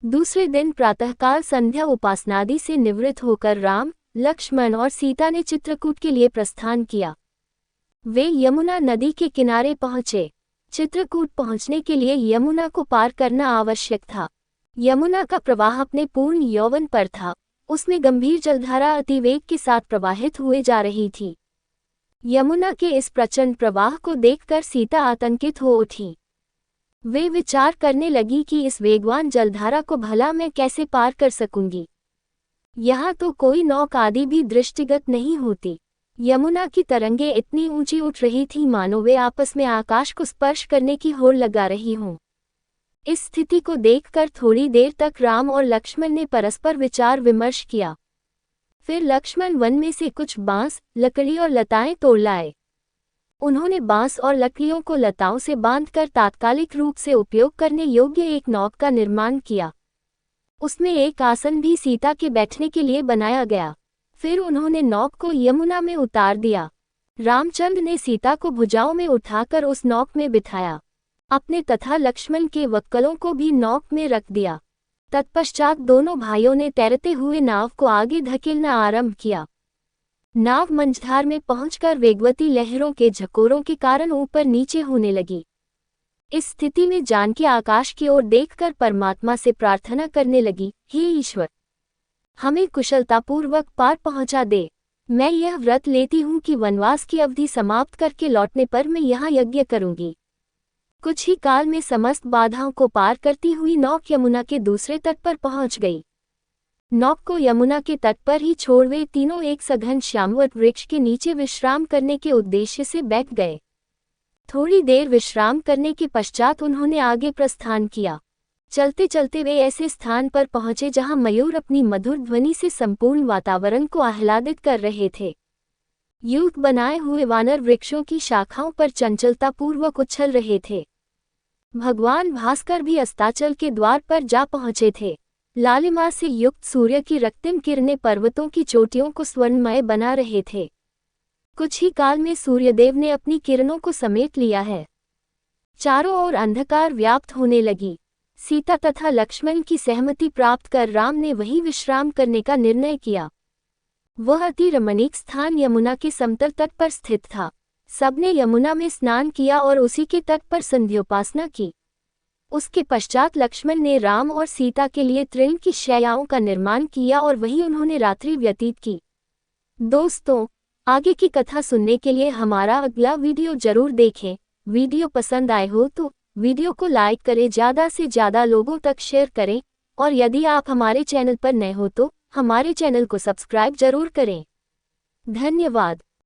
दूसरे दिन प्रातःकाल संध्या उपासनादि से निवृत्त होकर राम, लक्ष्मण और सीता ने चित्रकूट के लिए प्रस्थान किया। वे यमुना नदी के किनारे पहुंचे। चित्रकूट पहुंचने के लिए यमुना को पार करना आवश्यक था। यमुना का प्रवाह अपने पूर्ण यौवन पर था। उसमें गंभीर जलधारा अतिवेग के साथ प्रवाहित हुए जा रही थी। यमुना के इस प्रचंड प्रवाह को देखकर सीता आतंकित हो उठी। वे विचार करने लगी कि इस वेगवान जलधारा को भला मैं कैसे पार कर सकूंगी। यहाँ तो कोई नौका आदि भी दृष्टिगत नहीं होती। यमुना की तरंगें इतनी ऊंची उठ रही थी मानो वे आपस में आकाश को स्पर्श करने की होड़ लगा रही हों। इस स्थिति को देखकर थोड़ी देर तक राम और लक्ष्मण ने परस्पर विचार विमर्श किया। फिर लक्ष्मण वन में से कुछ बांस, लकड़ी और लताएं तोड़ लाए। उन्होंने बांस और लकड़ियों को लताओं से बांधकर तात्कालिक रूप से उपयोग करने योग्य एक नौक का निर्माण किया। उसमें एक आसन भी सीता के बैठने के लिए बनाया गया। फिर उन्होंने नौक को यमुना में उतार दिया। रामचंद्र ने सीता को भुजाओं में उठाकर उस नौक में बिठाया। अपने तथा लक्ष्मण के वक्कलों को भी नौक में रख दिया। तत्पश्चात दोनों भाइयों ने तैरते हुए नाव को आगे धकेलना आरंभ किया। नाव मंझधार में पहुंचकर वेगवती लहरों के झकोरों के कारण ऊपर नीचे होने लगी। इस स्थिति में जानकी आकाश की ओर देखकर परमात्मा से प्रार्थना करने लगी, हे ईश्वर, हमें कुशलतापूर्वक पार पहुंचा दे। मैं यह व्रत लेती हूँ कि वनवास की अवधि समाप्त करके लौटने पर मैं यहाँ यज्ञ करूंगी। कुछ ही काल में समस्त बाधाओं को पार करती हुई नौक यमुना के दूसरे तट पर पहुंच गई। नौक को यमुना के तट पर ही छोड़ वे तीनों एक सघन श्यामवट वृक्ष के नीचे विश्राम करने के उद्देश्य से बैठ गए। थोड़ी देर विश्राम करने के पश्चात उन्होंने आगे प्रस्थान किया। चलते चलते वे ऐसे स्थान पर पहुंचे जहां मयूर अपनी मधुर ध्वनि से संपूर्ण वातावरण को आह्लादित कर रहे थे। यूथ बनाए हुए वानर वृक्षों की शाखाओं पर चंचलतापूर्वक उछल रहे थे। भगवान भास्कर भी अस्ताचल के द्वार पर जा पहुंचे थे। लालिमा से युक्त सूर्य की रक्तिम किरणें पर्वतों की चोटियों को स्वर्णमय बना रहे थे। कुछ ही काल में सूर्यदेव ने अपनी किरणों को समेट लिया है। चारों ओर अंधकार व्याप्त होने लगी। सीता तथा लक्ष्मण की सहमति प्राप्त कर राम ने वहीं विश्राम करने का निर्णय किया। वह अति रमणीक स्थान यमुना के समतल तट पर स्थित था। सबने यमुना में स्नान किया और उसी के तट पर संध्योपासना की। उसके पश्चात लक्ष्मण ने राम और सीता के लिए तृण की शैयाओं का निर्माण किया और वहीं उन्होंने रात्रि व्यतीत की। दोस्तों, आगे की कथा सुनने के लिए हमारा अगला वीडियो जरूर देखें। वीडियो पसंद आए हो तो वीडियो को लाइक करें, ज़्यादा से ज़्यादा लोगों तक शेयर करें और यदि आप हमारे चैनल पर नए हो तो हमारे चैनल को सब्सक्राइब जरूर करें। धन्यवाद।